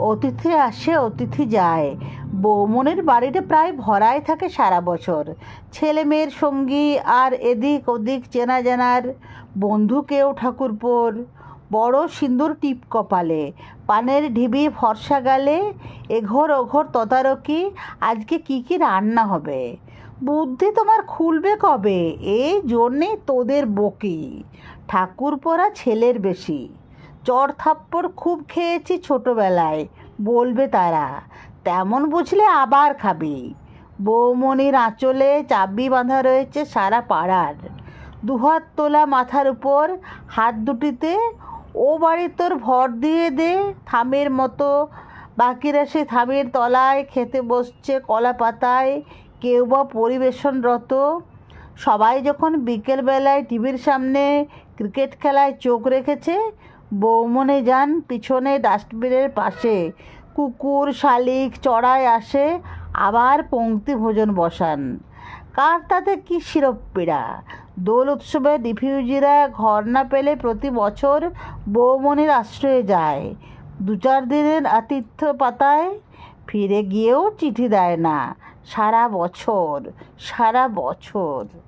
অতিথি আসে অতিথি যায়। বৌমনির বাড়িটা প্রায় ভরাই থাকে সারা বছর। ছেলে মেয়ের সঙ্গী আর এদিক ওদিক চেনা জানার বন্ধু, কেউ ঠাকুরপোর বড় সিঁদুর টিপ কপালে, পানের ঢিবি ফর্সা গালে, এঘর ওঘর তদারকি আজকে কি কি রান্না হবে। বুদ্ধি তোমার খুলবে কবে, এই জন্যেই তোদের বকি। ঠাকুরপোরা ছেলের বেশি, চড় থাপ্পড় খুব খেয়েছি ছোটবেলায়, বলবে তারা। তেমন বুঝলে আবার খাবি। বৌমনির আঁচলে চাবি বাঁধা রয়েছে সারা পাড়ার। দুহাত তোলা মাথার উপর, হাত দুটিতে ও বাড়ি তোর ভর দিয়ে দে থামের মতো। বাকিরা সে থামের তলায় খেতে বসছে কলা পাতায়, কেউ বা পরিবেশনরত। সবাই যখন বিকেলবেলায় টিভির সামনে ক্রিকেট খেলায় চোখ রেখেছে, বৌমনে যান পিছনে ডাস্টবিনের পাশে, কুকুর শালিক চড়ায় আসে, আবার পংক্তি ভোজন বসান। কার তাতে কি শিরোপীড়া। দোল উৎসবে রিফিউজিরা ঘর না পেলে প্রতি বছর বৌমনির আশ্রয়ে যায়। 2-4 দিনের আতিথ্য পাতায়, ফিরে গিয়েও চিঠি দেয় না সারা বছর সারা বছর।